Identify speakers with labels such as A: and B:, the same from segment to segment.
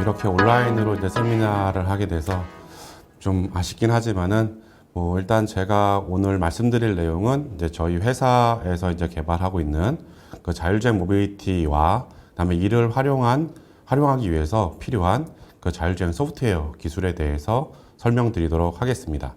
A: 이렇게 온라인으로 이제 세미나를 하게 돼서 좀 아쉽긴 하지만은 일단 제가 오늘 말씀드릴 내용은 이제 저희 회사에서 이제 개발하고 있는 그 자율주행 모빌리티와 그다음에 이를 활용하기 위해서 필요한 그 자율주행 소프트웨어 기술에 대해서 설명드리도록 하겠습니다.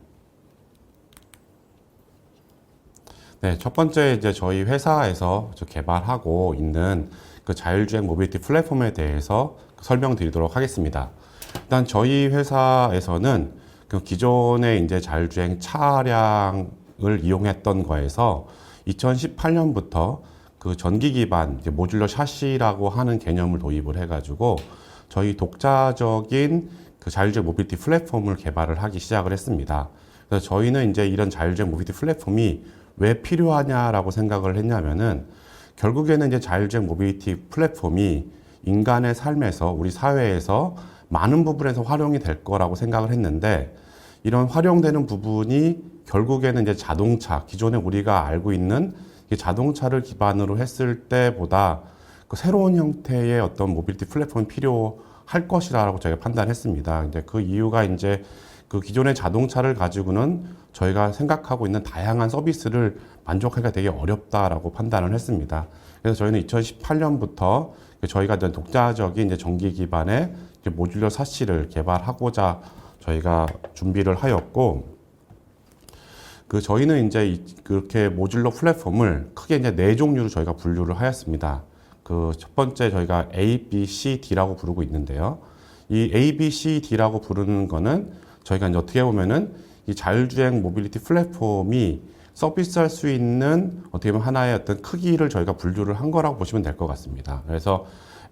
A: 네, 첫 번째 이제 저희 회사에서 개발하고 있는 그 자율주행 모빌리티 플랫폼에 대해서 설명드리도록 하겠습니다. 일단 저희 회사에서는 그 기존의 이제 자율주행 차량을 이용했던 거에서 2018년부터 그 전기 기반 이제 모듈러 샤시라고 하는 개념을 도입을 해가지고 저희 독자적인 그 자율주행 모빌리티 플랫폼을 개발을 하기 시작을 했습니다. 그래서 저희는 이제 이런 자율주행 모빌리티 플랫폼이 왜 필요하냐라고 생각을 했냐면은 결국에는 이제 자율주행 모빌리티 플랫폼이 인간의 삶에서 우리 사회에서 많은 부분에서 활용이 될 거라고 생각을 했는데 이런 활용되는 부분이 결국에는 이제 자동차, 기존에 우리가 알고 있는 자동차를 기반으로 했을 때보다 그 새로운 형태의 어떤 모빌리티 플랫폼이 필요할 것이라고 저희가 판단했습니다. 이제 그 이유가 이제 그 기존의 자동차를 가지고는 저희가 생각하고 있는 다양한 서비스를 만족하기가 되게 어렵다라고 판단을 했습니다. 그래서 저희는 2018년부터 저희가 독자적인 이제 전기 기반의 모듈러 샤시를 개발하고자 저희가 준비를 하였고, 저희는 이제 그렇게 모듈러 플랫폼을 크게 이제 네 종류로 저희가 분류를 하였습니다. 첫 번째 저희가 A, B, C, D라고 부르고 있는데요. 이 A, B, C, D라고 부르는 거는 저희가 이제 어떻게 보면은 이 자율주행 모빌리티 플랫폼이 서비스할 수 있는 어떻게 보면 하나의 어떤 크기를 저희가 분류를 한 거라고 보시면 될 것 같습니다. 그래서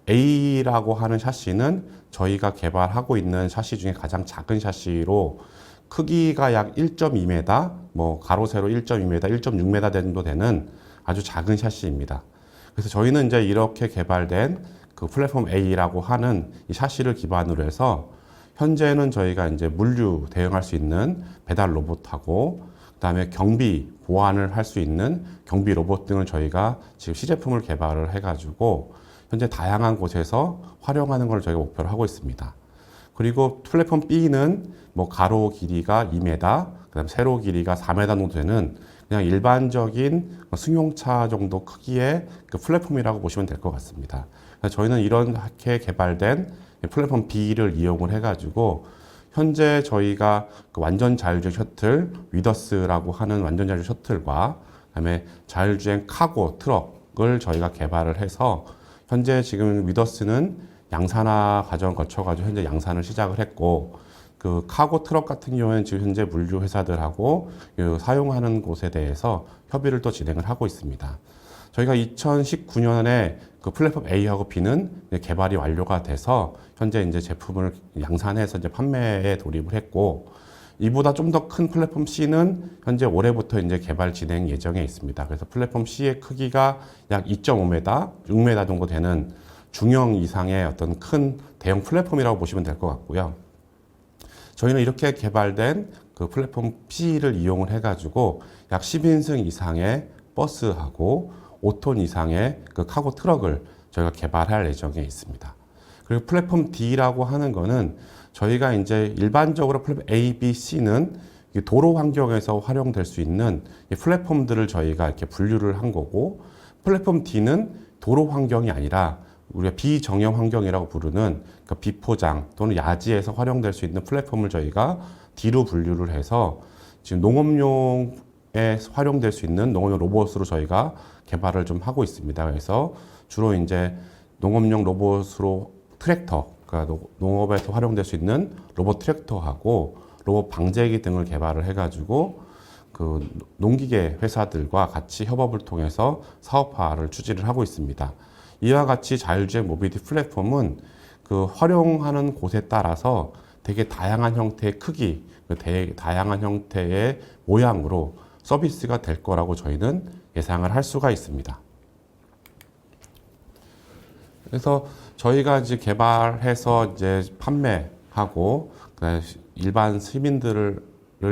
A: A라고 하는 샤시는 저희가 개발하고 있는 샤시 중에 가장 작은 샤시로 크기가 약 1.2m, 가로 세로 1.2m, 1.6m 정도 되는 아주 작은 샤시입니다. 그래서 저희는 이제 이렇게 개발된 그 플랫폼 A라고 하는 이 샤시를 기반으로 해서 현재는 저희가 이제 물류 대응할 수 있는 배달 로봇하고 그다음에 경비 보안을 할 수 있는 경비 로봇 등을 저희가 지금 시제품을 개발을 해가지고 현재 다양한 곳에서 활용하는 걸 저희가 목표로 하고 있습니다. 그리고 플랫폼 B는 가로 길이가 2m, 그다음 세로 길이가 4m 정도 되는 그냥 일반적인 승용차 정도 크기의 그 플랫폼이라고 보시면 될 것 같습니다. 그래서 저희는 이렇게 개발된 플랫폼 B를 이용을 해가지고 현재 저희가 그 완전 자율주행 셔틀 위더스라고 하는 완전 자율주행 셔틀과 그다음에 자율주행 카고 트럭을 저희가 개발을 해서 현재 지금 위더스는 양산화 과정을 거쳐가지고 현재 양산을 시작을 했고 그 카고 트럭 같은 경우에는 지금 현재 물류 회사들하고 사용하는 곳에 대해서 협의를 또 진행을 하고 있습니다. 저희가 2019년에 그 플랫폼 A하고 B는 개발이 완료가 돼서 현재 이제 제품을 양산해서 이제 판매에 돌입을 했고 이보다 좀 더 큰 플랫폼 C는 현재 올해부터 이제 개발 진행 예정에 있습니다. 그래서 플랫폼 C의 크기가 약 2.5m, 6m 정도 되는 중형 이상의 어떤 큰 대형 플랫폼이라고 보시면 될 것 같고요. 저희는 이렇게 개발된 그 플랫폼 C를 이용을 해가지고 약 10인승 이상의 버스하고 5톤 이상의 그 카고 트럭을 저희가 개발할 예정에 있습니다. 그리고 플랫폼 D라고 하는 거는 저희가 이제 일반적으로 플랫폼 A, B, C는 도로 환경에서 활용될 수 있는 플랫폼들을 저희가 이렇게 분류를 한 거고 플랫폼 D는 도로 환경이 아니라 우리가 비정형 환경이라고 부르는 그 비포장 또는 야지에서 활용될 수 있는 플랫폼을 저희가 D로 분류를 해서 지금 농업용에 활용될 수 있는 농업용 로봇으로 저희가 개발을 좀 하고 있습니다. 그래서 주로 이제 농업용 로봇으로 트랙터, 그러니까 농업에서 활용될 수 있는 로봇 트랙터하고 로봇 방제기 등을 개발을 해가지고 그 농기계 회사들과 같이 협업을 통해서 사업화를 추진을 하고 있습니다. 이와 같이 자율주행 모빌리티 플랫폼은 그 활용하는 곳에 따라서 되게 다양한 형태의 크기, 다양한 형태의 모양으로 서비스가 될 거라고 저희는 예상을 할 수가 있습니다. 그래서 저희가 이제 개발해서 이제 판매하고 일반 시민들을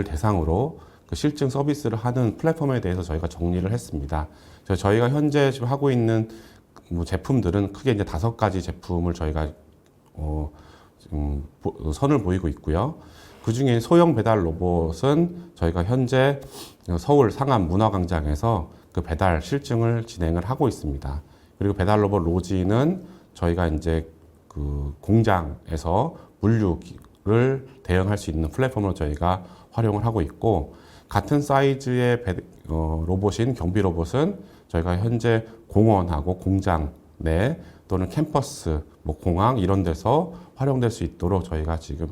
A: 대상으로 그 실증 서비스를 하는 플랫폼에 대해서 저희가 정리를 했습니다. 저희가 현재 지금 하고 있는 뭐 제품들은 크게 이제 5가지 제품을 저희가 선을 보이고 있고요. 그 중에 소형 배달 로봇은 저희가 현재 서울 상암 문화광장에서 그 배달 실증을 진행을 하고 있습니다. 그리고 배달 로봇 로지는 저희가 이제 그 공장에서 물류를 대응할 수 있는 플랫폼으로 저희가 활용을 하고 있고, 같은 사이즈의 로봇인 경비 로봇은 저희가 현재 공원하고 공장 내 또는 캠퍼스, 뭐 공항 이런 데서 활용될 수 있도록 저희가 지금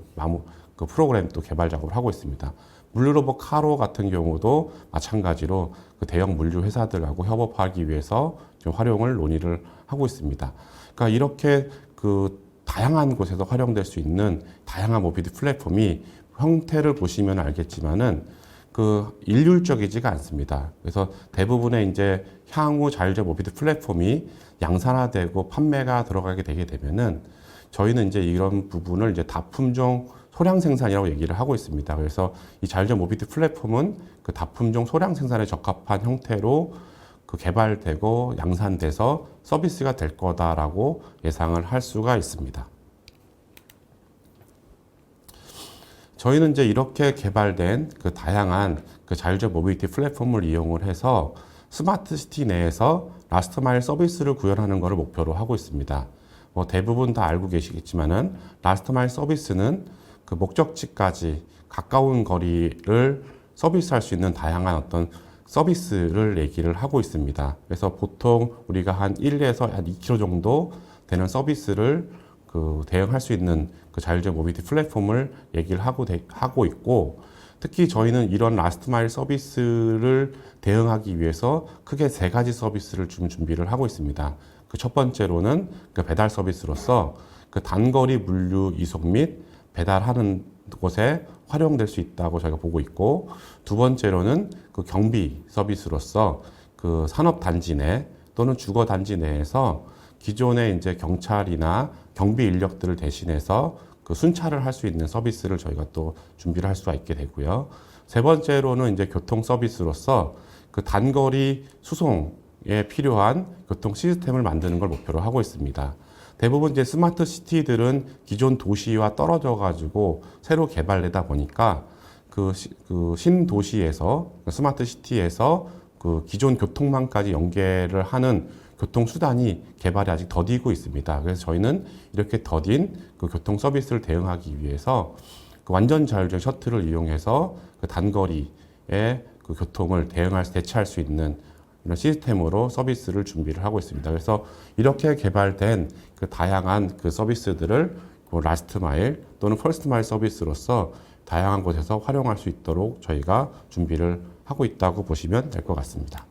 A: 그 프로그램 또 개발 작업을 하고 있습니다. 물류 로봇 카로 같은 경우도 마찬가지로 그 대형 물류 회사들하고 협업하기 위해서 좀 활용을 논의를 하고 있습니다. 그러니까 이렇게 그 다양한 곳에서 활용될 수 있는 다양한 모빌리티 플랫폼이 형태를 보시면 알겠지만은 그 일률적이지가 않습니다. 그래서 대부분의 이제 향후 자율적 모빌리티 플랫폼이 양산화되고 판매가 들어가게 되게 되면은 저희는 이제 이런 부분을 이제 다품종 소량 생산이라고 얘기를 하고 있습니다. 그래서 이 자율적 모빌리티 플랫폼은 그 다품종 소량 생산에 적합한 형태로 그 개발되고 양산돼서 서비스가 될 거다라고 예상을 할 수가 있습니다. 저희는 이제 이렇게 개발된 그 다양한 그 자율적 모빌리티 플랫폼을 이용을 해서 스마트 시티 내에서 라스트 마일 서비스를 구현하는 것을 목표로 하고 있습니다. 뭐 대부분 다 알고 계시겠지만은 라스트 마일 서비스는 그 목적지까지 가까운 거리를 서비스할 수 있는 다양한 어떤 서비스를 얘기를 하고 있습니다. 그래서 보통 우리가 한 1에서 한 2km 정도 되는 서비스를 그 대응할 수 있는 그 자율적 모빌리티 플랫폼을 얘기를 하고 있고, 특히 저희는 이런 라스트 마일 서비스를 대응하기 위해서 크게 3가지 서비스를 좀 준비를 하고 있습니다. 그 첫 번째로는 그 배달 서비스로서 그 단거리 물류 이송 및 배달하는 곳에 활용될 수 있다고 저희가 보고 있고, 두 번째로는 그 경비 서비스로서 그 산업단지 내 또는 주거단지 내에서 기존의 이제 경찰이나 경비 인력들을 대신해서 그 순찰을 할 수 있는 서비스를 저희가 또 준비를 할 수가 있게 되고요. 세 번째로는 이제 교통 서비스로서 그 단거리 수송에 필요한 교통 시스템을 만드는 걸 목표로 하고 있습니다. 대부분 이제 스마트 시티들은 기존 도시와 떨어져 가지고 새로 개발되다 보니까 그 신도시에서 스마트 시티에서 그 기존 교통망까지 연계를 하는 교통수단이 개발이 아직 더디고 있습니다. 그래서 저희는 이렇게 더딘 그 교통 서비스를 대응하기 위해서 그 완전 자율적 셔틀을 이용해서 그 단거리의 그 교통을 대체할 수 있는 이런 시스템으로 서비스를 준비를 하고 있습니다. 그래서 이렇게 개발된 그 다양한 그 서비스들을 그 라스트 마일 또는 퍼스트 마일 서비스로서 다양한 곳에서 활용할 수 있도록 저희가 준비를 하고 있다고 보시면 될 것 같습니다.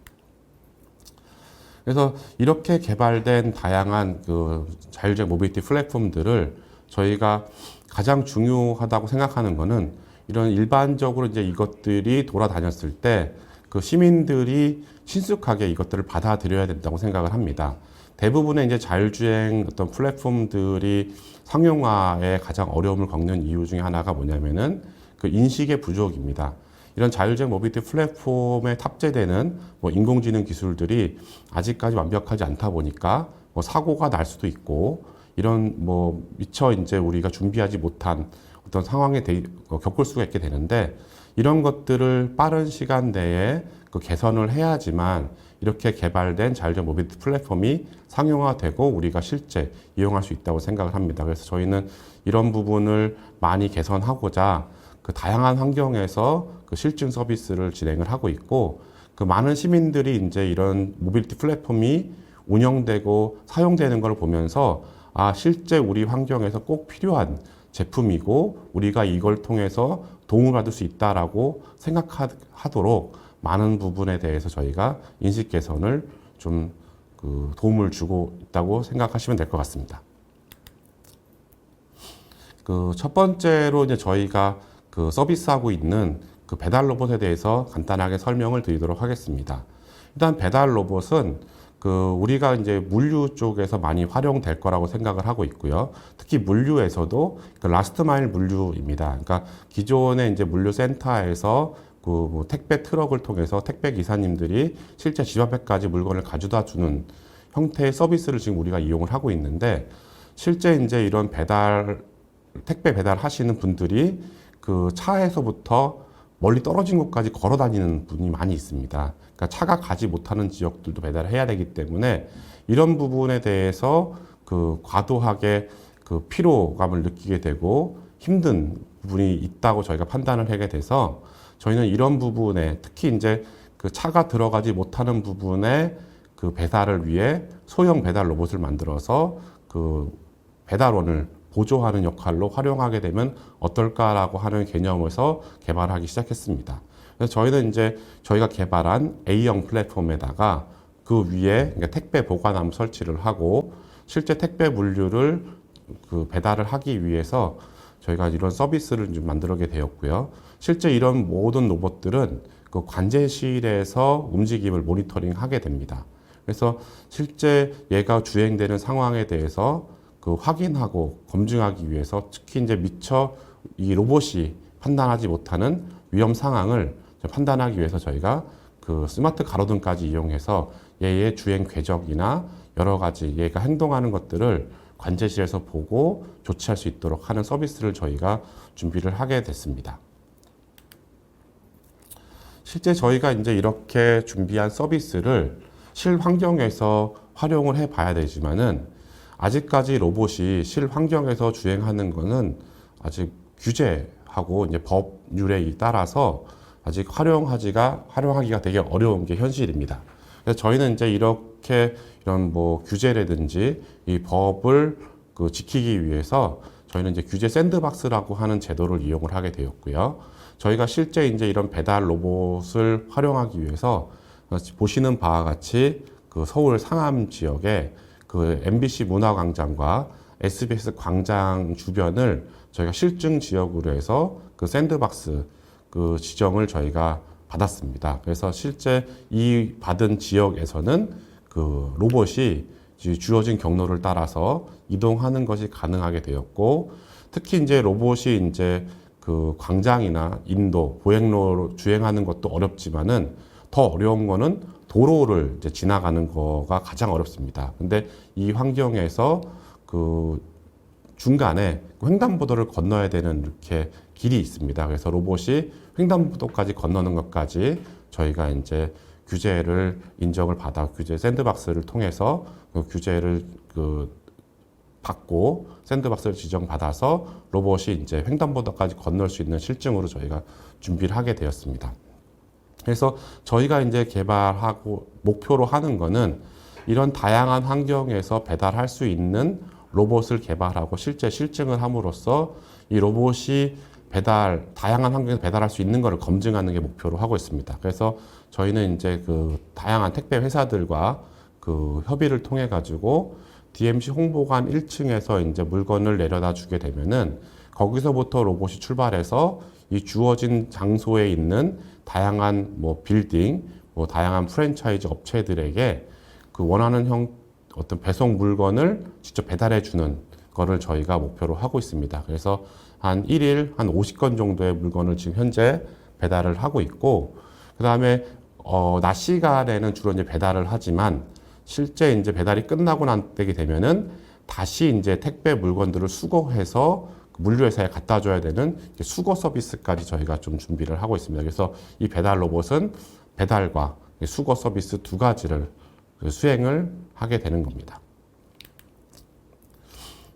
A: 그래서 이렇게 개발된 다양한 그 자율적 모빌리티 플랫폼들을 저희가 가장 중요하다고 생각하는 것은 이런 일반적으로 이제 이것들이 돌아다녔을 때 그 시민들이 친숙하게 이것들을 받아들여야 된다고 생각을 합니다. 대부분의 이제 자율주행 어떤 플랫폼들이 상용화에 가장 어려움을 겪는 이유 중에 하나가 뭐냐면은 그 인식의 부족입니다. 이런 자율주행 모빌리티 플랫폼에 탑재되는 뭐 인공지능 기술들이 아직까지 완벽하지 않다 보니까 뭐 사고가 날 수도 있고, 이런 뭐 미처 이제 우리가 준비하지 못한 어떤 상황에 겪을 수가 있게 되는데, 이런 것들을 빠른 시간 내에 그 개선을 해야지만 이렇게 개발된 자율적 모빌리티 플랫폼이 상용화되고 우리가 실제 이용할 수 있다고 생각을 합니다. 그래서 저희는 이런 부분을 많이 개선하고자 그 다양한 환경에서 그 실증 서비스를 진행을 하고 있고, 그 많은 시민들이 이제 이런 모빌리티 플랫폼이 운영되고 사용되는 걸 보면서 아, 실제 우리 환경에서 꼭 필요한 제품이고 우리가 이걸 통해서 도움을 받을 수 있다라고 생각하도록 많은 부분에 대해서 저희가 인식 개선을 좀 그 도움을 주고 있다고 생각하시면 될 것 같습니다. 그 첫 번째로 이제 저희가 그 서비스하고 있는 그 배달 로봇에 대해서 간단하게 설명을 드리도록 하겠습니다. 일단 배달 로봇은 그 우리가 이제 물류 쪽에서 많이 활용될 거라고 생각을 하고 있고요. 특히 물류에서도 그 라스트 마일 물류입니다. 그러니까 기존의 이제 물류 센터에서 그 뭐 택배 트럭을 통해서 택배 기사님들이 실제 집 앞에까지 물건을 가져다 주는 형태의 서비스를 지금 우리가 이용을 하고 있는데, 실제 이제 이런 택배 배달 하시는 분들이 그 차에서부터 멀리 떨어진 곳까지 걸어 다니는 분이 많이 있습니다. 그러니까 차가 가지 못하는 지역들도 배달을 해야 되기 때문에 이런 부분에 대해서 그 과도하게 그 피로감을 느끼게 되고 힘든 부분이 있다고 저희가 판단을 하게 돼서, 저희는 이런 부분에 특히 이제 그 차가 들어가지 못하는 부분에 그 배달을 위해 소형 배달 로봇을 만들어서 그 배달원을 보조하는 역할로 활용하게 되면 어떨까라고 하는 개념에서 개발하기 시작했습니다. 그래서 저희는 이제 저희가 개발한 A형 플랫폼에다가 그 위에 그러니까 택배 보관함 설치를 하고, 실제 택배 물류를 그 배달을 하기 위해서 저희가 이런 서비스를 좀 만들게 되었고요. 실제 이런 모든 로봇들은 그 관제실에서 움직임을 모니터링하게 됩니다. 그래서 실제 얘가 주행되는 상황에 대해서 그 확인하고 검증하기 위해서, 특히 이제 미처 이 로봇이 판단하지 못하는 위험 상황을 판단하기 위해서 저희가 그 스마트 가로등까지 이용해서 얘의 주행 궤적이나 여러 가지 얘가 행동하는 것들을 관제실에서 보고 조치할 수 있도록 하는 서비스를 저희가 준비를 하게 됐습니다. 실제 저희가 이제 이렇게 준비한 서비스를 실환경에서 활용을 해 봐야 되지만은, 아직까지 로봇이 실환경에서 주행하는 거는 아직 규제하고 이제 법률에 따라서 아직 활용하기가 되게 어려운 게 현실입니다. 그래서 저희는 이제 이렇게 이런 뭐 규제라든지 이 법을 그 지키기 위해서 저희는 이제 규제 샌드박스라고 하는 제도를 이용을 하게 되었고요. 저희가 실제 이제 이런 배달 로봇을 활용하기 위해서 보시는 바와 같이 그 서울 상암 지역에 그 MBC 문화광장과 SBS 광장 주변을 저희가 실증 지역으로 해서 그 샌드박스 그 지정을 저희가 받았습니다. 그래서 실제 이 받은 지역에서는 그 로봇이 주어진 경로를 따라서 이동하는 것이 가능하게 되었고, 특히 이제 로봇이 이제 그 광장이나 인도, 보행로로 주행하는 것도 어렵지만은 더 어려운 거는 도로를 이제 지나가는 거가 가장 어렵습니다. 근데 이 환경에서 그 중간에 횡단보도를 건너야 되는 이렇게 길이 있습니다. 그래서 로봇이 횡단보도까지 건너는 것까지 저희가 이제 규제를 인정을 받아 규제 샌드박스를 통해서 그 규제를 그 받고 샌드박스를 지정받아서 로봇이 이제 횡단보도까지 건널 수 있는 실증으로 저희가 준비를 하게 되었습니다. 그래서 저희가 이제 개발하고 목표로 하는 거는 이런 다양한 환경에서 배달할 수 있는 로봇을 개발하고 실제 실증을 함으로써 이 로봇이 다양한 환경에서 배달할 수 있는 것을 검증하는 게 목표로 하고 있습니다. 그래서 저희는 이제 그 다양한 택배 회사들과 그 협의를 통해 가지고 DMC 홍보관 1층에서 이제 물건을 내려다 주게 되면은 거기서부터 로봇이 출발해서 이 주어진 장소에 있는 다양한 뭐 빌딩, 뭐 다양한 프랜차이즈 업체들에게 그 원하는 어떤 배송 물건을 직접 배달해 주는 거를 저희가 목표로 하고 있습니다. 그래서 한 1일 한 50건 정도의 물건을 지금 현재 배달을 하고 있고, 그 다음에 낮 시간에는 주로 이제 배달을 하지만 실제 이제 배달이 끝나고 난 때게 되면은 다시 이제 택배 물건들을 수거해서 물류회사에 갖다 줘야 되는 수거 서비스까지 저희가 좀 준비를 하고 있습니다. 그래서 이 배달 로봇은 배달과 수거 서비스 두 가지를 수행을 하게 되는 겁니다.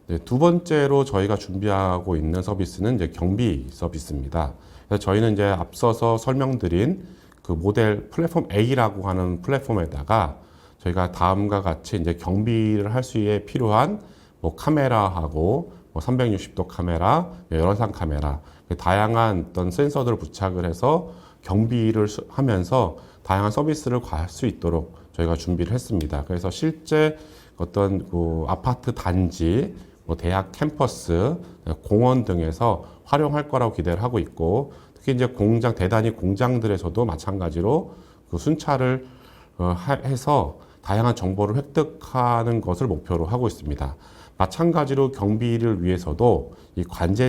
A: 네, 두 번째로 저희가 준비하고 있는 서비스는 이제 경비 서비스입니다. 그래서 저희는 이제 앞서서 설명드린 그 모델 플랫폼 A라고 하는 플랫폼에다가 저희가 다음과 같이 이제 경비를 할 수에 필요한 뭐 카메라하고 뭐 360도 카메라, 열화상 카메라, 다양한 어떤 센서들을 부착을 해서 경비를 하면서 다양한 서비스를 할 수 있도록 저희가 준비를 했습니다. 그래서 실제 어떤 그 아파트 단지, 뭐 대학 캠퍼스, 공원 등에서 활용할 거라고 기대를 하고 있고, 특히 이제 대단히 공장들에서도 마찬가지로 그 순찰을 해서 다양한 정보를 획득하는 것을 목표로 하고 있습니다. 마찬가지로 경비를 위해서도 이 관제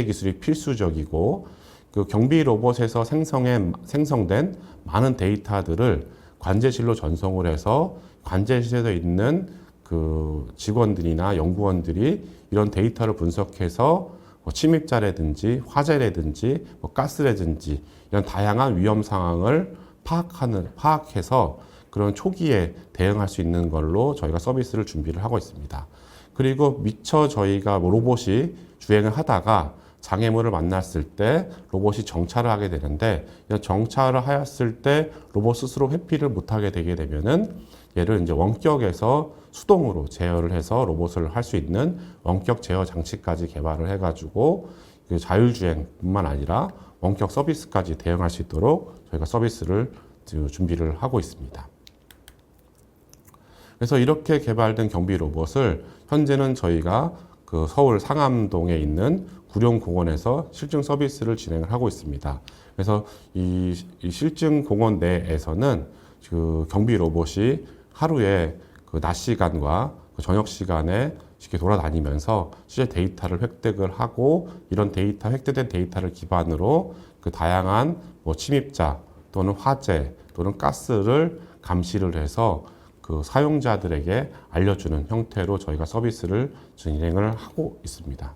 A: 기술이 필수적이고, 그 경비 로봇에서 생성된 많은 데이터들을 관제실로 전송을 해서 관제실에 있는 그 직원들이나 연구원들이 이런 데이터를 분석해서 뭐 침입자라든지 화재라든지 뭐 가스라든지 이런 다양한 위험 상황을 파악해서 그런 초기에 대응할 수 있는 걸로 저희가 서비스를 준비를 하고 있습니다. 그리고 미처 저희가 뭐 로봇이 주행을 하다가 장애물을 만났을 때 로봇이 정차를 하게 되는데, 정차를 하였을 때 로봇 스스로 회피를 못하게 되게 되면은 얘를 이제 원격에서 수동으로 제어를 해서 로봇을 할 수 있는 원격 제어 장치까지 개발을 해가지고 그 자율주행뿐만 아니라 원격 서비스까지 대응할 수 있도록 저희가 서비스를 준비를 하고 있습니다. 그래서 이렇게 개발된 경비 로봇을 현재는 저희가 그 서울 상암동에 있는 구룡공원에서 실증 서비스를 진행을 하고 있습니다. 그래서 이 실증 공원 내에서는 그 경비 로봇이 하루에 그 낮 시간과 그 저녁 시간에 쉽게 돌아다니면서 실제 데이터를 획득을 하고, 이런 획득된 데이터를 기반으로 그 다양한 뭐 침입자 또는 화재 또는 가스를 감시를 해서 그 사용자들에게 알려주는 형태로 저희가 서비스를 진행을 하고 있습니다.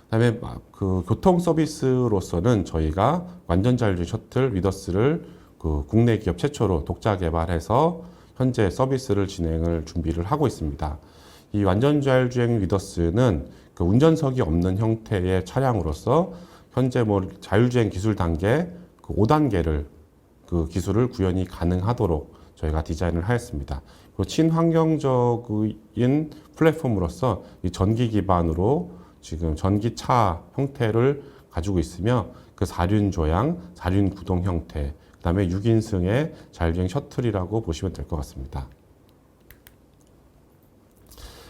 A: 그다음에 그 교통 서비스로서는 저희가 완전 자율주행 셔틀 위더스를 그 국내 기업 최초로 독자 개발해서 현재 서비스를 준비를 하고 있습니다. 이 완전 자율주행 위더스는 그 운전석이 없는 형태의 차량으로서 현재 뭐 자율주행 기술 단계 그 5단계를 그 기술을 구현이 가능하도록 저희가 디자인을 하였습니다. 그리고 친환경적인 플랫폼으로서 이 전기 기반으로 지금 전기차 형태를 가지고 있으며, 그 4륜 조향, 4륜 구동 형태, 그 다음에 6인승의 자율주행 셔틀이라고 보시면 될 것 같습니다.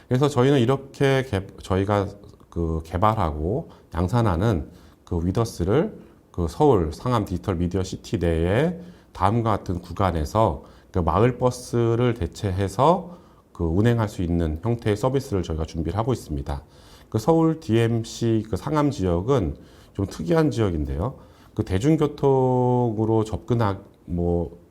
A: 그래서 저희는 이렇게 저희가 그 개발하고 양산하는 그 위더스를 그 서울 상암 디지털 미디어 시티 내에 다음과 같은 구간에서 그 마을 버스를 대체해서 그 운행할 수 있는 형태의 서비스를 저희가 준비를 하고 있습니다. 그 서울 DMC 그 상암 지역은 좀 특이한 지역인데요. 그 대중교통으로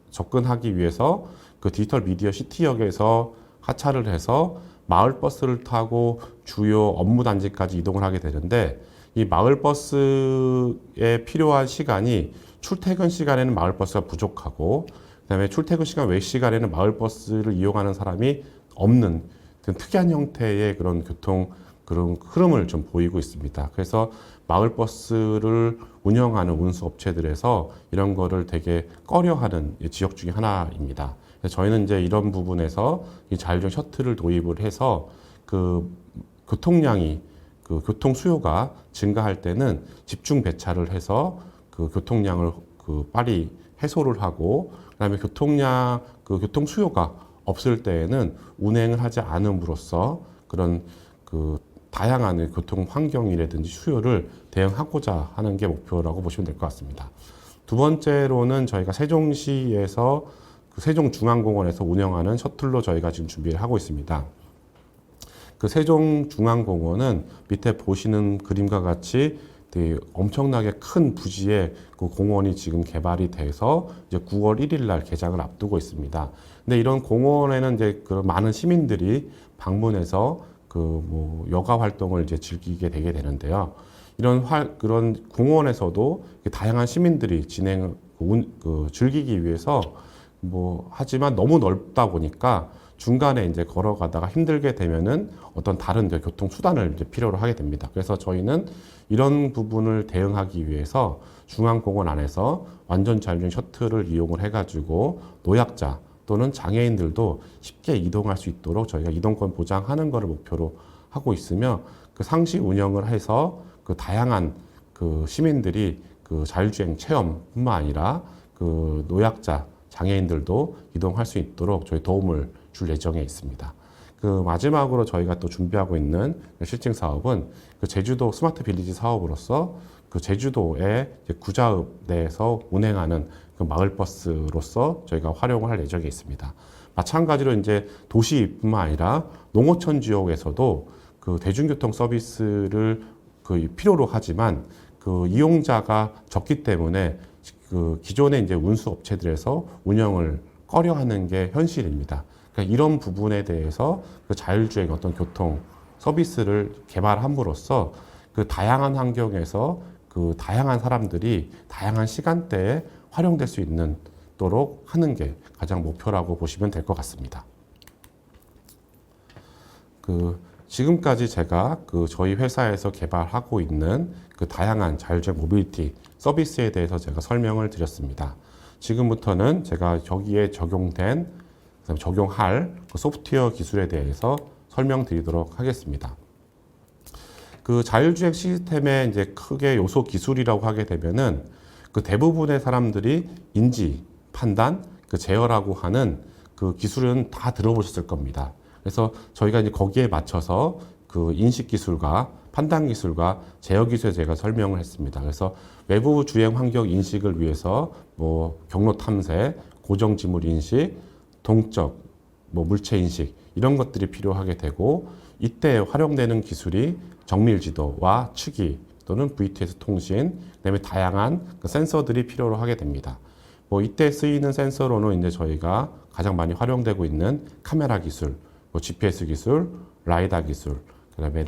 A: 접근하기 위해서 그 디지털 미디어 시티역에서 하차를 해서 마을 버스를 타고 주요 업무 단지까지 이동을 하게 되는데, 이 마을 버스에 필요한 시간이 출퇴근 시간에는 마을 버스가 부족하고, 그다음에 출퇴근 시간 외 시간에는 마을 버스를 이용하는 사람이 없는 특이한 형태의 그런 흐름을 좀 보이고 있습니다. 그래서 마을 버스를 운영하는 운수 업체들에서 이런 거를 되게 꺼려하는 지역 중에 하나입니다. 그래서 저희는 이제 이런 부분에서 이 자율주행 셔틀을 도입을 해서 그 교통량이 그 교통 수요가 증가할 때는 집중 배차를 해서 그 교통량을 그 빨리 해소를 하고, 그다음에 교통 수요가 없을 때에는 운행을 하지 않음으로써 그런 그 다양한 교통 환경이라든지 수요를 대응하고자 하는 게 목표라고 보시면 될 것 같습니다. 두 번째로는 저희가 세종시에서 그 세종중앙공원에서 운영하는 셔틀로 저희가 지금 준비를 하고 있습니다. 그 세종중앙공원은 밑에 보시는 그림과 같이 되게 엄청나게 큰 부지의 그 공원이 지금 개발이 돼서 이제 9월 1일 날 개장을 앞두고 있습니다. 근데 이런 공원에는 이제 그런 많은 시민들이 방문해서 그 뭐 여가 활동을 이제 즐기게 되게 되는데요. 그런 공원에서도 다양한 시민들이 즐기기 위해서 하지만 너무 넓다 보니까 중간에 이제 걸어가다가 힘들게 되면은 어떤 다른 교통 수단을 이제 필요로 하게 됩니다. 그래서 저희는 이런 부분을 대응하기 위해서 중앙공원 안에서 완전 자율주행 셔틀을 이용을 해가지고 노약자 또는 장애인들도 쉽게 이동할 수 있도록 저희가 이동권 보장하는 것을 목표로 하고 있으며, 그 상시 운영을 해서 그 다양한 그 시민들이 그 자율주행 체험뿐만 아니라 그 노약자, 장애인들도 이동할 수 있도록 저희 도움을 줄 예정에 있습니다. 그 마지막으로 저희가 또 준비하고 있는 실증 사업은 그 제주도 스마트 빌리지 사업으로서 그 제주도의 구자읍 내에서 운행하는 그 마을 버스로서 저희가 활용을 할 예정에 있습니다. 마찬가지로 이제 도시뿐만 아니라 농어촌 지역에서도 그 대중교통 서비스를 그 필요로 하지만 그 이용자가 적기 때문에 그 기존의 이제 운수 업체들에서 운영을 꺼려하는 게 현실입니다. 그러니까 이런 부분에 대해서 그 자율주행 어떤 교통 서비스를 개발함으로써 그 다양한 환경에서 그 다양한 사람들이 다양한 시간대에 활용될 수 있는 도록 하는 게 가장 목표라고 보시면 될 것 같습니다. 지금까지 제가 저희 회사에서 개발하고 있는 그 다양한 자율주행 모빌리티 서비스에 대해서 제가 설명을 드렸습니다. 지금부터는 제가 여기에 적용할 그 소프트웨어 기술에 대해서 설명드리도록 하겠습니다. 그 자율주행 시스템의 이제 크게 요소 기술이라고 하게 되면은 그 대부분의 사람들이 인지, 판단, 그 제어라고 하는 그 기술은 다 들어보셨을 겁니다. 그래서 저희가 이제 거기에 맞춰서 그 인식 기술과 판단 기술과 제어 기술에 제가 설명을 했습니다. 그래서 외부 주행 환경 인식을 위해서 뭐 경로 탐색, 고정 지물 인식, 동적, 뭐 물체 인식 이런 것들이 필요하게 되고 이때 활용되는 기술이 정밀 지도와 측이 또는 VTS 통신, 그다음에 다양한 그 센서들이 필요로 하게 됩니다. 뭐 이때 쓰이는 센서로는 이제 저희가 가장 많이 활용되고 있는 카메라 기술, 뭐 GPS 기술, 라이다 기술, 그다음에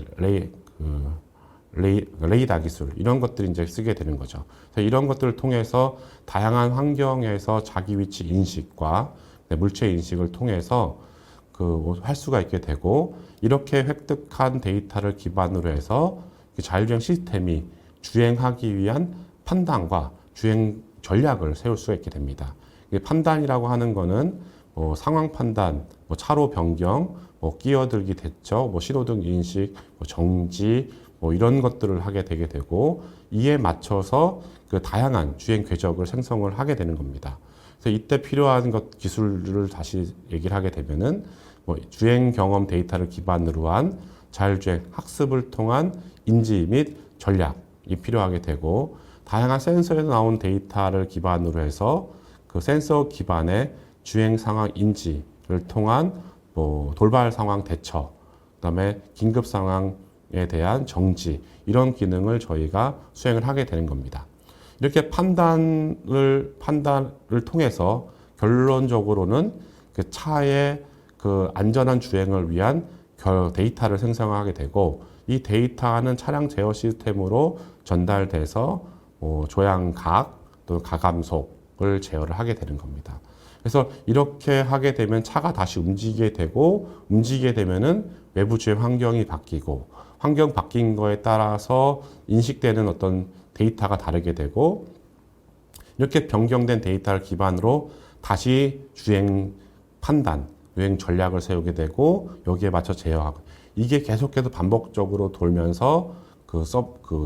A: 레이다 기술 이런 것들이 이제 쓰게 되는 거죠. 그래서 이런 것들을 통해서 다양한 환경에서 자기 위치 인식과 물체 인식을 통해서 할 수가 있게 되고 이렇게 획득한 데이터를 기반으로 해서 자율주행 시스템이 주행하기 위한 판단과 주행 전략을 세울 수가 있게 됩니다. 판단이라고 하는 거는 뭐 상황 판단, 뭐 차로 변경, 뭐 끼어들기 대처, 뭐 신호등 인식, 뭐 정지, 뭐 이런 것들을 하게 되게 되고 이에 맞춰서 그 다양한 주행 궤적을 생성을 하게 되는 겁니다. 그래서 이때 필요한 기술을 다시 얘기를 하게 되면은 뭐 주행 경험 데이터를 기반으로 한 자율주행 학습을 통한 인지 및 전략이 필요하게 되고 다양한 센서에서 나온 데이터를 기반으로 해서 그 센서 기반의 주행 상황 인지를 통한 뭐 돌발 상황 대처, 그다음에 긴급 상황에 대한 정지 이런 기능을 저희가 수행을 하게 되는 겁니다. 이렇게 판단을 통해서 결론적으로는 그 차의 그 안전한 주행을 위한 데이터를 생성하게 되고 이 데이터는 차량 제어 시스템으로 전달돼서 조향각 또는 가감속을 제어를 하게 되는 겁니다. 그래서 이렇게 하게 되면 차가 다시 움직이게 되고 움직이게 되면은 외부 주행 환경이 바뀌고 환경 바뀐 거에 따라서 인식되는 어떤 데이터가 다르게 되고 이렇게 변경된 데이터를 기반으로 다시 주행 판단, 주행 전략을 세우게 되고 여기에 맞춰 제어하고 이게 계속해서 반복적으로 돌면서 그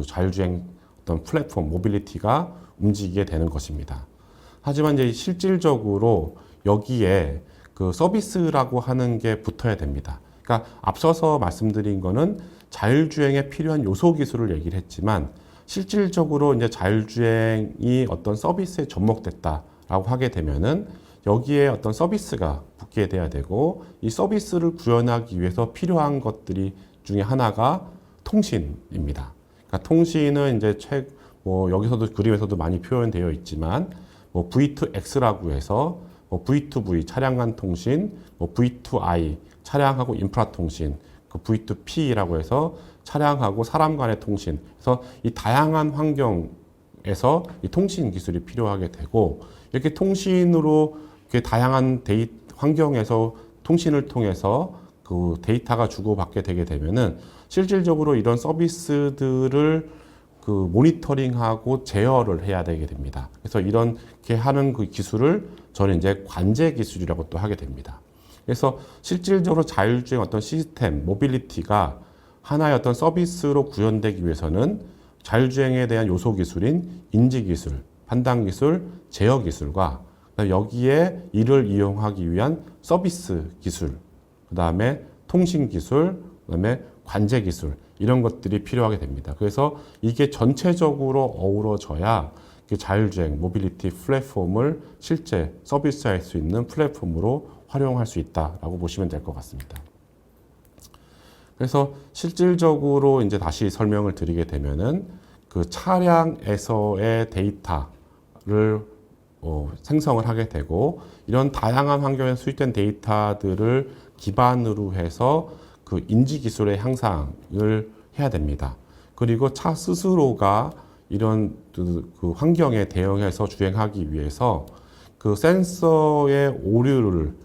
A: 자율주행 어떤 플랫폼, 모빌리티가 움직이게 되는 것입니다. 하지만 이제 실질적으로 여기에 그 서비스라고 하는 게 붙어야 됩니다. 그러니까 앞서서 말씀드린 거는 자율주행에 필요한 요소 기술을 얘기를 했지만 실질적으로 이제 자율주행이 어떤 서비스에 접목됐다라고 하게 되면은 여기에 어떤 서비스가 붙게 돼야 되고 이 서비스를 구현하기 위해서 필요한 것들이 중에 하나가 통신입니다. 그러니까 통신은 이제 뭐 여기서도 그림에서도 많이 표현되어 있지만 뭐 V2X라고 해서 뭐 V2V 차량 간 통신, 뭐 V2I 차량하고 인프라 통신, 그 V2P라고 해서 차량하고 사람 간의 통신. 그래서 이 다양한 환경에서 이 통신 기술이 필요하게 되고 이렇게 통신으로 이렇게 다양한 환경에서 통신을 통해서 그 데이터가 주고받게 되게 되면은 실질적으로 이런 서비스들을 그 모니터링하고 제어를 해야 되게 됩니다. 그래서 이렇게 하는 그 기술을 저는 이제 관제 기술이라고 또 하게 됩니다. 그래서 실질적으로 자율주행 어떤 시스템, 모빌리티가 하나의 어떤 서비스로 구현되기 위해서는 자율주행에 대한 요소 기술인 인지 기술, 판단 기술, 제어 기술과 여기에 이를 이용하기 위한 서비스 기술, 그 다음에 통신 기술, 그 다음에 관제 기술 이런 것들이 필요하게 됩니다. 그래서 이게 전체적으로 어우러져야 자율주행 모빌리티 플랫폼을 실제 서비스할 수 있는 플랫폼으로 활용할 수 있다라고 보시면 될 것 같습니다. 그래서 실질적으로 이제 다시 설명을 드리게 되면은 그 차량에서의 데이터를 생성을 하게 되고 이런 다양한 환경에서 수집된 데이터들을 기반으로 해서 그 인지 기술의 향상을 해야 됩니다. 그리고 차 스스로가 이런 그 환경에 대응해서 주행하기 위해서 그 센서의 오류를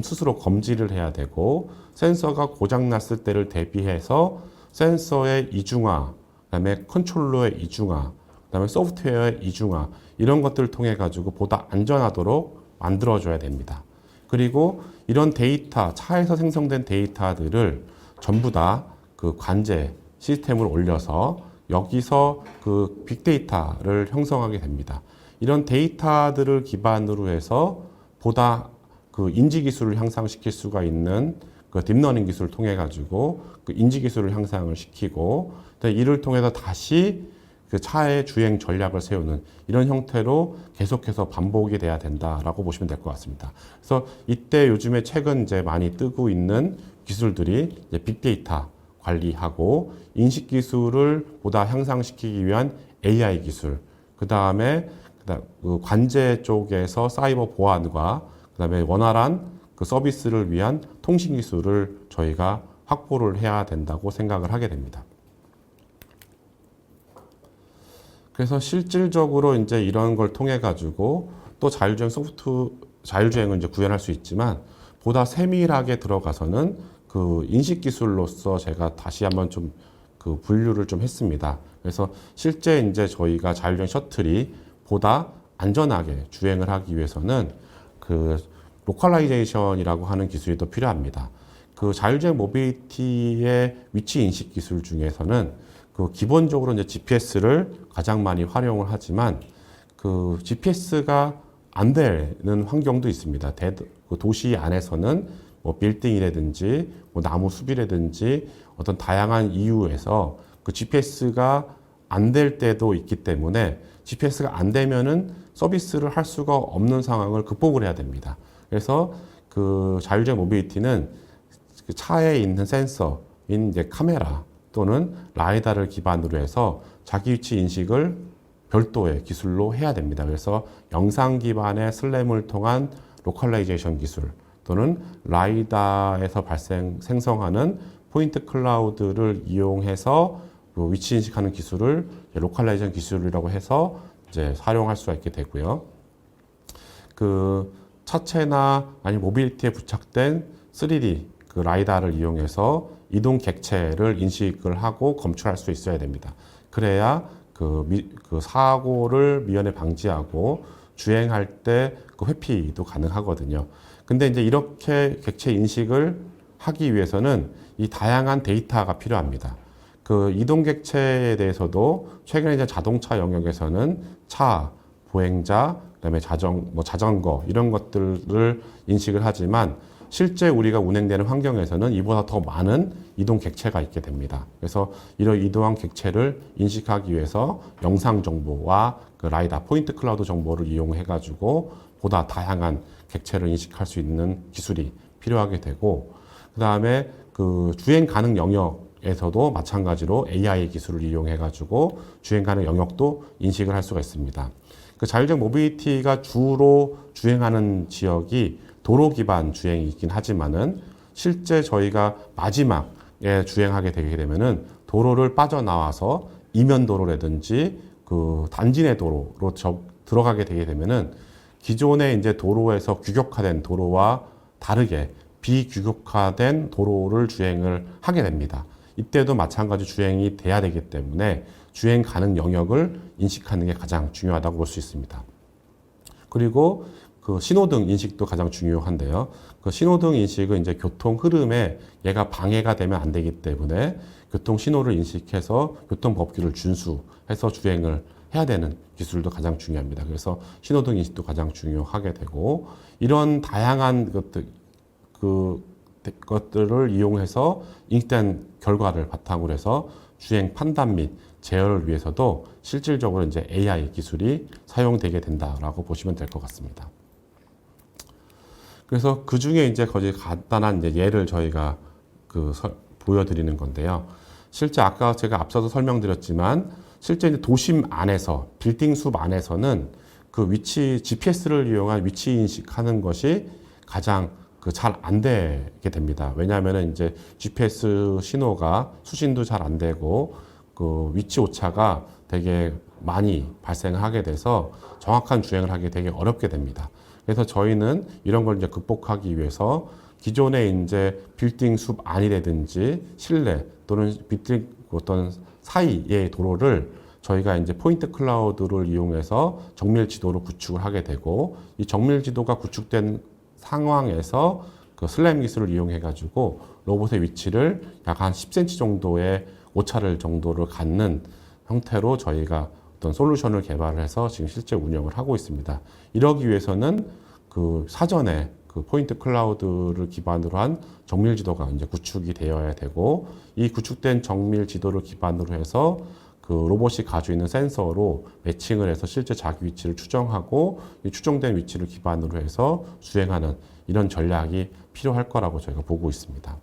A: 스스로 검지를 해야 되고 센서가 고장 났을 때를 대비해서 센서의 이중화, 그다음에 컨트롤러의 이중화, 그다음에 소프트웨어의 이중화 이런 것들을 통해 가지고 보다 안전하도록 만들어줘야 됩니다. 그리고 이런 데이터, 차에서 생성된 데이터들을 전부 다 그 관제 시스템을 올려서 여기서 그 빅데이터를 형성하게 됩니다. 이런 데이터들을 기반으로 해서 보다 그 인지 기술을 향상시킬 수가 있는 그 딥러닝 기술을 통해 가지고 그 인지 기술을 향상을 시키고 이를 통해서 다시 그 차의 주행 전략을 세우는 이런 형태로 계속해서 반복이 돼야 된다라고 보시면 될 것 같습니다. 그래서 이때 요즘에 최근 이제 많이 뜨고 있는 기술들이 이제 빅데이터 관리하고 인식 기술을 보다 향상시키기 위한 AI 기술, 그 다음에 그 관제 쪽에서 사이버 보안과 그 다음에 원활한 그 서비스를 위한 통신 기술을 저희가 확보를 해야 된다고 생각을 하게 됩니다. 그래서 실질적으로 이제 이런 걸 통해 가지고 또 자율주행을 이제 구현할 수 있지만 보다 세밀하게 들어가서는 그 인식 기술로서 제가 다시 한번 좀 그 분류를 좀 했습니다. 그래서 실제 이제 저희가 자율주행 셔틀이 보다 안전하게 주행을 하기 위해서는 그 로컬라이제이션이라고 하는 기술이 또 필요합니다. 그 자율주행 모빌리티의 위치 인식 기술 중에서는 그 기본적으로 이제 GPS를 가장 많이 활용을 하지만 그 GPS가 안 되는 환경도 있습니다. 그 도시 안에서는 뭐 빌딩이라든지 뭐 나무 숲이라든지 어떤 다양한 이유에서 그 GPS가 안 될 때도 있기 때문에 GPS가 안 되면은 서비스를 할 수가 없는 상황을 극복을 해야 됩니다. 그래서 그 자율주행 모빌리티는 그 차에 있는 센서인 이제 카메라 또는 라이다를 기반으로 해서 자기 위치 인식을 별도의 기술로 해야 됩니다. 그래서 영상 기반의 슬램을 통한 로컬라이제이션 기술 또는 라이다에서 생성하는 포인트 클라우드를 이용해서 위치 인식하는 기술을 로컬라이제이션 기술이라고 해서 이제 활용할 수가 있게 되고요. 그 차체나 아니 모빌리티에 부착된 3D 그 라이다를 이용해서 이동 객체를 인식을 하고 검출할 수 있어야 됩니다. 그래야 그 사고를 미연에 방지하고 주행할 때 그 회피도 가능하거든요. 근데 이제 이렇게 객체 인식을 하기 위해서는 이 다양한 데이터가 필요합니다. 그 이동 객체에 대해서도 최근에 이제 자동차 영역에서는 차, 보행자, 그다음에 자전거 이런 것들을 인식을 하지만 실제 우리가 운행되는 환경에서는 이보다 더 많은 이동 객체가 있게 됩니다. 그래서 이런 이동한 객체를 인식하기 위해서 영상 정보와 그 라이다 포인트 클라우드 정보를 이용해 가지고 보다 다양한 객체를 인식할 수 있는 기술이 필요하게 되고 그다음에 그 주행 가능 영역에서도 마찬가지로 AI 기술을 이용해 가지고 주행 가능 영역도 인식을 할 수가 있습니다. 그 자율주행 모빌리티가 주로 주행하는 지역이 도로 기반 주행이긴 하지만은 실제 저희가 마지막에 주행하게 되게 되면은 도로를 빠져나와서 이면 도로라든지 그 단지 내 도로로 들어가게 되게 되면은 기존의 이제 도로에서 규격화된 도로와 다르게 비규격화된 도로를 주행을 하게 됩니다. 이때도 마찬가지 주행이 돼야 되기 때문에 주행 가능 영역을 인식하는 게 가장 중요하다고 볼 수 있습니다. 그리고 그 신호등 인식도 가장 중요한데요. 그 신호등 인식은 이제 교통 흐름에 얘가 방해가 되면 안 되기 때문에 교통 신호를 인식해서 교통 법규를 준수해서 주행을 해야 되는 기술도 가장 중요합니다. 그래서 신호등 인식도 가장 중요하게 되고 이런 다양한 것들을 이용해서 인식된 결과를 바탕으로 해서 주행 판단 및 제어를 위해서도 실질적으로 이제 AI 기술이 사용되게 된다라고 보시면 될 것 같습니다. 그래서 그 중에 이제 거의 간단한 이제 예를 저희가 보여드리는 건데요. 실제 아까 제가 앞서서 설명드렸지만 실제 이제 도심 안에서 빌딩 숲 안에서는 그 위치 GPS를 이용한 위치 인식하는 것이 가장 그 잘 안 되게 됩니다. 왜냐하면 이제 GPS 신호가 수신도 잘 안 되고 그 위치 오차가 되게 많이 발생하게 돼서 정확한 주행을 하기 되게 어렵게 됩니다. 그래서 저희는 이런 걸 이제 극복하기 위해서 기존의 이제 빌딩 숲 안이라든지 실내 또는 빌딩 어떤 사이의 도로를 저희가 이제 포인트 클라우드를 이용해서 정밀 지도로 구축을 하게 되고 이 정밀 지도가 구축된 상황에서 그 슬램 기술을 이용해 가지고 로봇의 위치를 약 한 10cm 정도의 오차를 정도를 갖는 형태로 저희가 어떤 솔루션을 개발해서 지금 실제 운영을 하고 있습니다. 이러기 위해서는 그 사전에 그 포인트 클라우드를 기반으로 한 정밀 지도가 이제 구축이 되어야 되고 이 구축된 정밀 지도를 기반으로 해서 그 로봇이 가지고 있는 센서로 매칭을 해서 실제 자기 위치를 추정하고 이 추정된 위치를 기반으로 해서 주행하는 이런 전략이 필요할 거라고 저희가 보고 있습니다.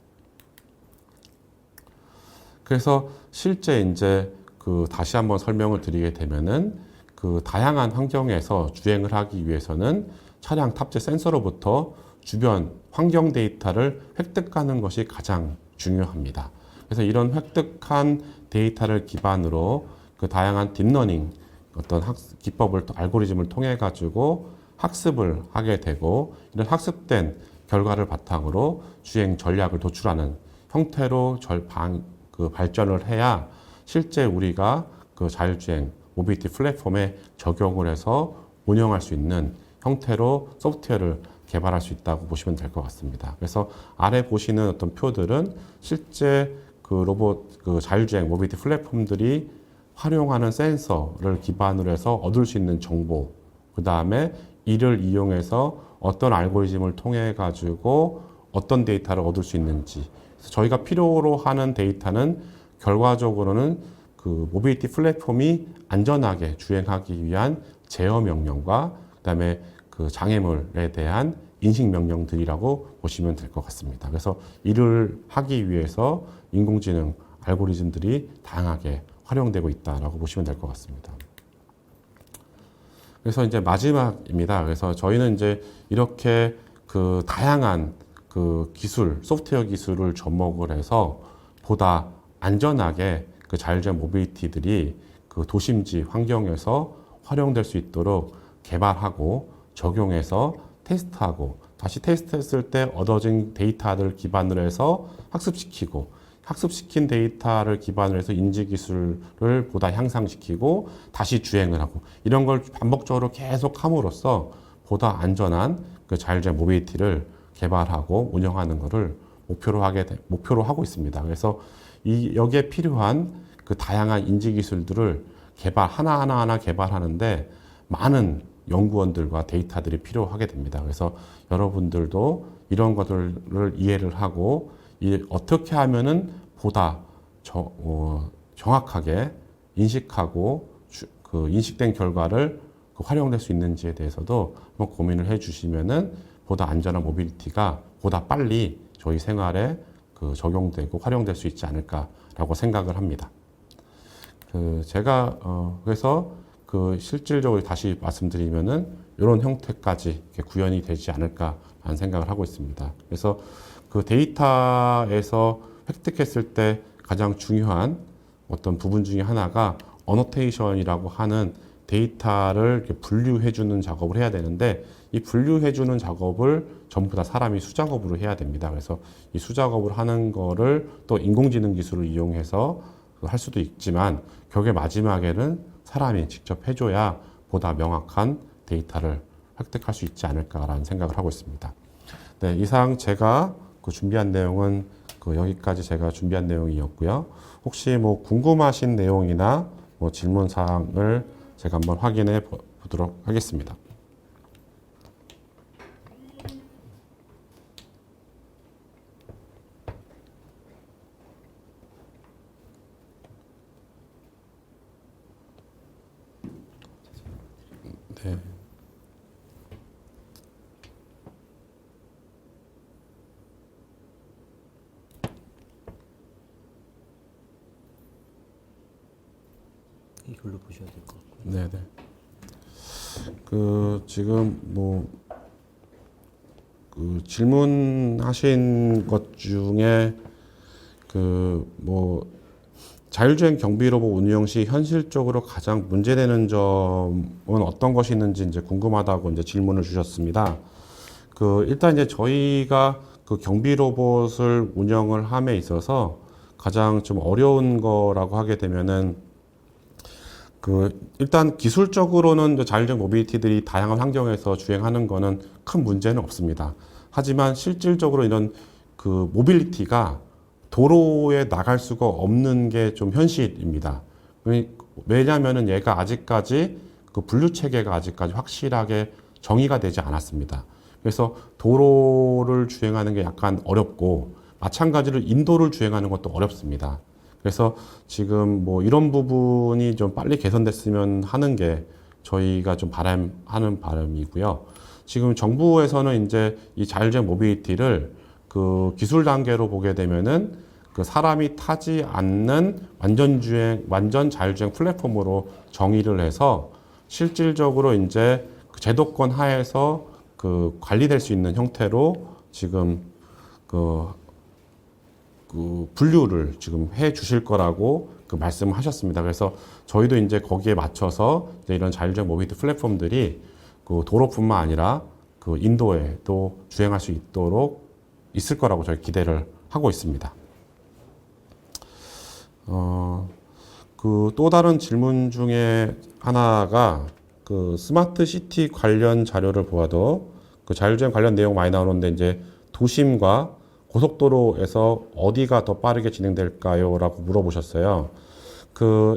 A: 그래서 실제 이제 그 다시 한번 설명을 드리게 되면은 그 다양한 환경에서 주행을 하기 위해서는 차량 탑재 센서로부터 주변 환경 데이터를 획득하는 것이 가장 중요합니다. 그래서 이런 획득한 데이터를 기반으로 그 다양한 딥러닝 어떤 기법을 알고리즘을 통해 가지고 학습을 하게 되고 이런 학습된 결과를 바탕으로 주행 전략을 도출하는 형태로 그 발전을 해야 실제 우리가 그 자율주행 모빌리티 플랫폼에 적용을 해서 운영할 수 있는 형태로 소프트웨어를 개발할 수 있다고 보시면 될 것 같습니다. 그래서 아래 보시는 어떤 표들은 실제 그 로봇 그 자율주행 모빌리티 플랫폼들이 활용하는 센서를 기반으로 해서 얻을 수 있는 정보, 그 다음에 이를 이용해서 어떤 알고리즘을 통해 가지고 어떤 데이터를 얻을 수 있는지, 그래서 저희가 필요로 하는 데이터는 결과적으로는 그 모빌리티 플랫폼이 안전하게 주행하기 위한 제어 명령과 그다음에 그 장애물에 대한 인식 명령들이라고 보시면 될 것 같습니다. 그래서 이를 하기 위해서 인공지능 알고리즘들이 다양하게 활용되고 있다라고 보시면 될 것 같습니다. 그래서 이제 마지막입니다. 그래서 저희는 이제 이렇게 그 다양한 그 기술, 소프트웨어 기술을 접목을 해서 보다 안전하게 그 자율주행 모빌리티들이 그 도심지 환경에서 활용될 수 있도록 개발하고 적용해서 테스트하고 다시 테스트했을 때 얻어진 데이터를 기반으로 해서 학습시키고 학습시킨 데이터를 기반으로 해서 인지 기술을 보다 향상시키고 다시 주행을 하고 이런 걸 반복적으로 계속 함으로써 보다 안전한 그 자율주행 모빌리티를 개발하고 운영하는 것을 목표로 하고 있습니다. 그래서 여기에 필요한 그 다양한 인지 기술들을 하나하나 개발하는데 많은 연구원들과 데이터들이 필요하게 됩니다. 그래서 여러분들도 이런 것들을 이해를 하고 어떻게 하면은 보다 정확하게 인식하고 그 인식된 결과를 활용될 수 있는지에 대해서도 한번 고민을 해주시면은 보다 안전한 모빌리티가 보다 빨리 저희 생활에 그 적용되고 활용될 수 있지 않을까라고 생각을 합니다. 제가 그래서 그 실질적으로 다시 말씀드리면은 이런 형태까지 구현이 되지 않을까라는 생각을 하고 있습니다. 그래서 그 데이터에서 획득했을 때 가장 중요한 어떤 부분 중에 하나가 어노테이션이라고 하는 데이터를 이렇게 분류해주는 작업을 해야 되는데 이 분류해주는 작업을 전부 다 사람이 수작업으로 해야 됩니다. 그래서 이 수작업을 하는 거를 또 인공지능 기술을 이용해서 할 수도 있지만 결국에 마지막에는 사람이 직접 해줘야 보다 명확한 데이터를 획득할 수 있지 않을까라는 생각을 하고 있습니다. 네, 이상 제가 그 준비한 내용은 여기까지 제가 준비한 내용이었고요. 혹시 뭐 궁금하신 내용이나 뭐 질문 사항을 제가 한번 확인해 보도록 하겠습니다. 네.
B: 이걸로 보셔야 될 것 같고요.
A: 네네. 지금 질문하신 것 중에 자율주행 경비 로봇 운영 시 현실적으로 가장 문제되는 점은 어떤 것이 있는지 이제 궁금하다고 이제 질문을 주셨습니다. 일단 이제 저희가 경비 로봇을 운영을 함에 있어서 가장 좀 어려운 거라고 하게 되면은 일단 기술적으로는 자율주행 모빌리티들이 다양한 환경에서 주행하는 거는 큰 문제는 없습니다. 하지만 실질적으로 이런 모빌리티가 도로에 나갈 수가 없는 게 좀 현실입니다. 왜냐하면은 얘가 아직까지 분류 체계가 아직까지 확실하게 정의가 되지 않았습니다. 그래서 도로를 주행하는 게 약간 어렵고 마찬가지로 인도를 주행하는 것도 어렵습니다. 그래서 지금 이런 부분이 좀 빨리 개선됐으면 하는 게 저희가 좀 하는 바람이고요. 지금 정부에서는 이제 이 자율주행 모빌리티를 기술 단계로 보게 되면은 사람이 타지 않는 완전 자율주행 플랫폼으로 정의를 해서 실질적으로 이제 제도권 하에서 관리될 수 있는 형태로 지금 분류를 지금 해 주실 거라고 말씀을 하셨습니다. 그래서 저희도 이제 거기에 맞춰서 이제 이런 자율주행 모빌리티 플랫폼들이 도로뿐만 아니라 인도에도 주행할 수 있도록 있을 거라고 저희 기대를 하고 있습니다. 또 다른 질문 중에 하나가 스마트 시티 관련 자료를 보아도 자율주행 관련 내용 많이 나오는데 이제 도심과 고속도로에서 어디가 더 빠르게 진행될까요? 라고 물어보셨어요.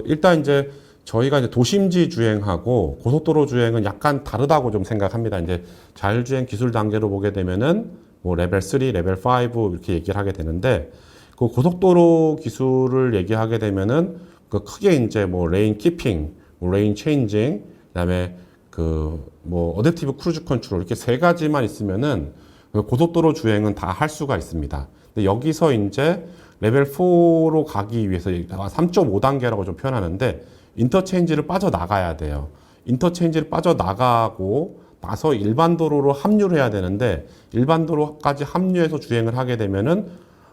A: 일단 이제 저희가 이제 도심지 주행하고 고속도로 주행은 약간 다르다고 좀 생각합니다. 이제 자율주행 기술 단계로 보게 되면은 레벨 3, 레벨 5 이렇게 얘기를 하게 되는데 고속도로 기술을 얘기하게 되면은 크게 이제 레인 키핑, 레인 체인징, 그다음에 어댑티브 크루즈 컨트롤 이렇게 세 가지만 있으면은 고속도로 주행은 다 할 수가 있습니다. 근데 여기서 이제 레벨 4로 가기 위해서 3.5단계라고 좀 표현하는데 인터체인지를 빠져나가야 돼요. 인터체인지를 빠져나가고 나서 일반 도로로 합류를 해야 되는데 일반 도로까지 합류해서 주행을 하게 되면은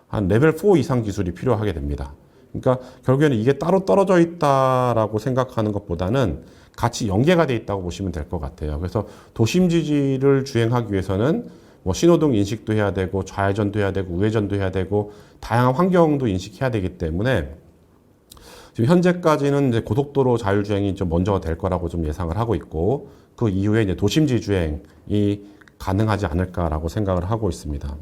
A: 한 레벨 4 이상 기술이 필요하게 됩니다. 그러니까 결국에는 이게 따로 떨어져 있다라고 생각하는 것보다는 같이 연계가 돼 있다고 보시면 될 것 같아요. 그래서 도심지지를 주행하기 위해서는 신호등 인식도 해야 되고 좌회전도 해야 되고 우회전도 해야 되고 다양한 환경도 인식해야 되기 때문에 지금 현재까지는 이제 고속도로 자율주행이 좀 먼저 될 거라고 좀 예상을 하고 있고 그 이후에 이제 도심지 주행이 가능하지 않을까라고 생각을 하고 있습니다.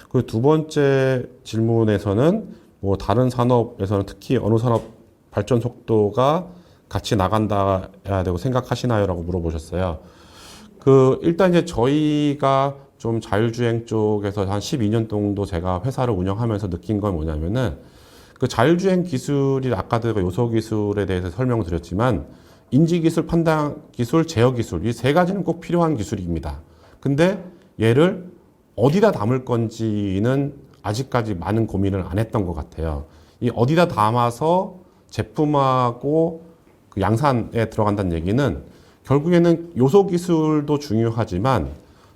A: 그 두 번째 질문에서는 다른 산업에서는 특히 어느 산업 발전 속도가 같이 나간다 해야 되고 생각하시나요?라고 물어보셨어요. 일단 이제 저희가 좀 자율주행 쪽에서 한 12년 정도 제가 회사를 운영하면서 느낀 건 뭐냐면은 자율주행 기술이 아까도 요소 기술에 대해서 설명을 드렸지만 인지 기술, 판단 기술, 제어 기술 이 세 가지는 꼭 필요한 기술입니다. 근데 얘를 어디다 담을 건지는 아직까지 많은 고민을 안 했던 것 같아요. 이 어디다 담아서 제품하고 양산에 들어간다는 얘기는 결국에는 요소 기술도 중요하지만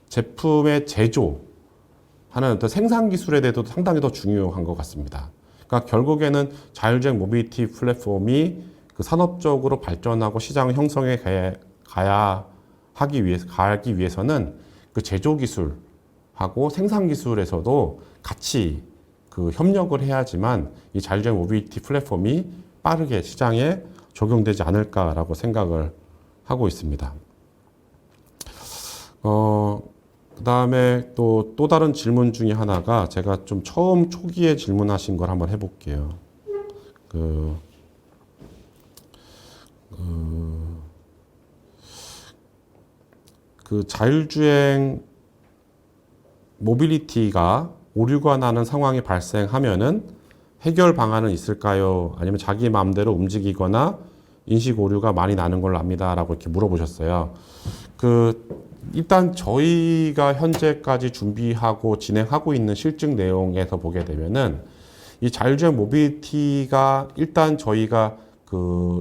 A: 제품의 제조하는 어떤 생산 기술에 대해서도 상당히 더 중요한 것 같습니다. 그러니까 결국에는 자율주행 모빌리티 플랫폼이 산업적으로 발전하고 시장을 형성해 가기 위해서는 제조 기술하고 생산 기술에서도 같이 협력을 해야지만 이 자율주행 모빌리티 플랫폼이 빠르게 시장에 적용되지 않을까라고 생각을 하고 있습니다. 그 다음에 또 다른 질문 중에 하나가 제가 좀 처음 초기에 질문하신 걸 한번 해볼게요. 자율주행 모빌리티가 오류가 나는 상황이 발생하면은 해결 방안은 있을까요? 아니면 자기 마음대로 움직이거나 인식 오류가 많이 나는 걸로 압니다라고 이렇게 물어보셨어요. 일단 저희가 현재까지 준비하고 진행하고 있는 실증 내용에서 보게 되면은 이 자율주행 모빌리티가 일단 저희가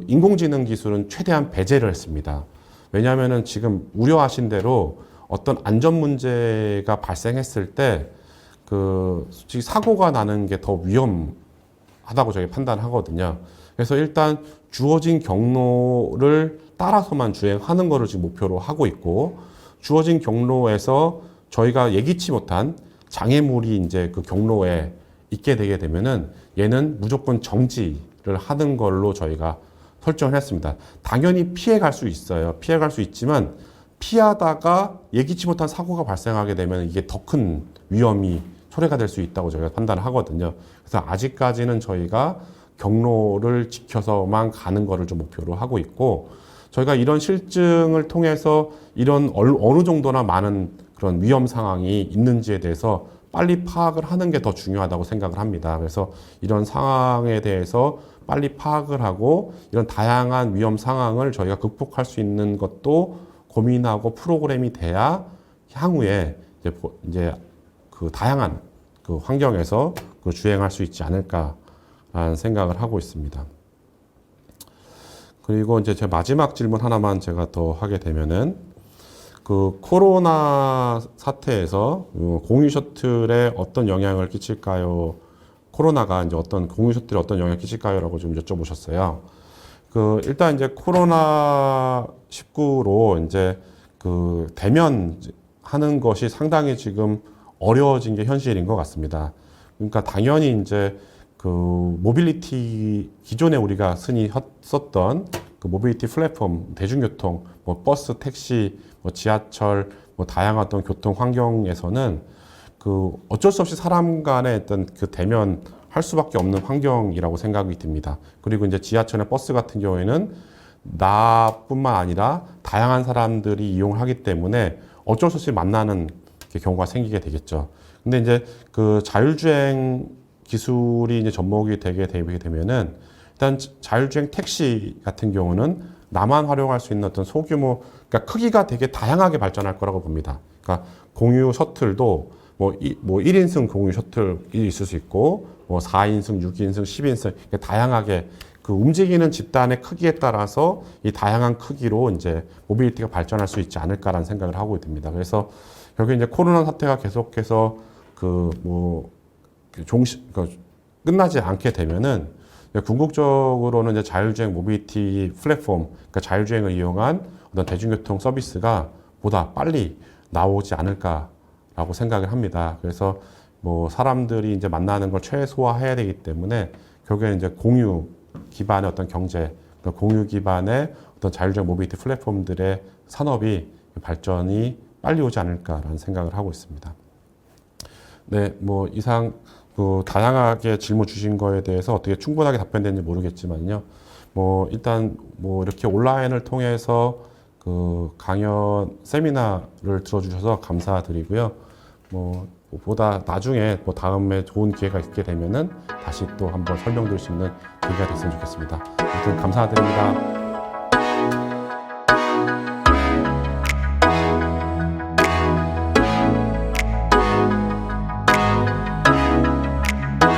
A: 인공지능 기술은 최대한 배제를 했습니다. 왜냐하면은 지금 우려하신 대로 어떤 안전 문제가 발생했을 때 솔직히 사고가 나는 게 더 위험하다고 저희 판단하거든요. 그래서 일단 주어진 경로를 따라서만 주행하는 거를 지금 목표로 하고 있고, 주어진 경로에서 저희가 예기치 못한 장애물이 이제 그 경로에 있게 되게 되면은 얘는 무조건 정지를 하는 걸로 저희가 설정을 했습니다. 당연히 피해갈 수 있어요. 피해갈 수 있지만 피하다가 예기치 못한 사고가 발생하게 되면 이게 더 큰 위험이 초래가 될 수 있다고 저희가 판단을 하거든요. 그래서 아직까지는 저희가 경로를 지켜서만 가는 거를 좀 목표로 하고 있고, 저희가 이런 실증을 통해서 이런 어느 정도나 많은 그런 위험 상황이 있는지에 대해서 빨리 파악을 하는 게 더 중요하다고 생각을 합니다. 그래서 이런 상황에 대해서 빨리 파악을 하고 이런 다양한 위험 상황을 저희가 극복할 수 있는 것도 고민하고 프로그램이 돼야 향후에 이제 그 다양한 그 환경에서 그 주행할 수 있지 않을까라는 생각을 하고 있습니다. 그리고 이제 제 마지막 질문 하나만 제가 더 하게 되면은, 그 코로나 사태에서 공유 셔틀에 어떤 영향을 끼칠까요? 코로나가 이제 공유 셔틀에 어떤 영향을 끼칠까요?라고 좀 여쭤보셨어요. 일단 이제 코로나 19로 이제 그 대면하는 것이 상당히 지금 어려워진 게 현실인 것 같습니다. 그러니까 당연히 이제 그 모빌리티, 기존에 우리가 흔히 썼던 그 모빌리티 플랫폼, 대중교통, 뭐 버스, 택시, 뭐 지하철, 뭐 다양한 어떤 교통 환경에서는 그 어쩔 수 없이 사람 간의 어떤 그 대면 할 수밖에 없는 환경이라고 생각이 듭니다. 그리고 이제 지하철이나 버스 같은 경우에는 나뿐만 아니라 다양한 사람들이 이용을 하기 때문에 어쩔 수 없이 만나는 경우가 생기게 되겠죠. 근데 이제 그 자율주행 기술이 이제 접목이 되게 되면은, 일단 자율주행 택시 같은 경우는 나만 활용할 수 있는 어떤 소규모, 그러니까 크기가 되게 다양하게 발전할 거라고 봅니다. 그러니까 공유 셔틀도 뭐 1인승 공유 셔틀이 있을 수 있고, 뭐 4인승, 6인승, 10인승, 다양하게 그 움직이는 집단의 크기에 따라서 이 다양한 크기로 이제 모빌리티가 발전할 수 있지 않을까라는 생각을 하고 있습니다. 그래서 결국 이제 코로나 사태가 계속해서 끝나지 않게 되면은, 궁극적으로는 이제 자율주행 모빌리티 플랫폼, 그러니까 자율주행을 이용한 어떤 대중교통 서비스가 보다 빨리 나오지 않을까라고 생각을 합니다. 그래서 뭐 사람들이 이제 만나는 걸 최소화해야 되기 때문에 결국에는 이제 공유 기반의 어떤 경제, 그러니까 공유 기반의 어떤 자율주행 모빌리티 플랫폼들의 산업이 발전이 빨리 오지 않을까라는 생각을 하고 있습니다. 네, 뭐 이상 그 다양하게 질문 주신 거에 대해서 어떻게 충분하게 답변됐는지 모르겠지만요. 뭐 일단 뭐 이렇게 온라인을 통해서 그 강연 세미나를 들어주셔서 감사드리고요. 뭐 보다 나중에 뭐 다음에 좋은 기회가 있게 되면은 다시 또 한번 설명드릴 수 있는 기회가 됐으면 좋겠습니다. 아무튼 감사드립니다.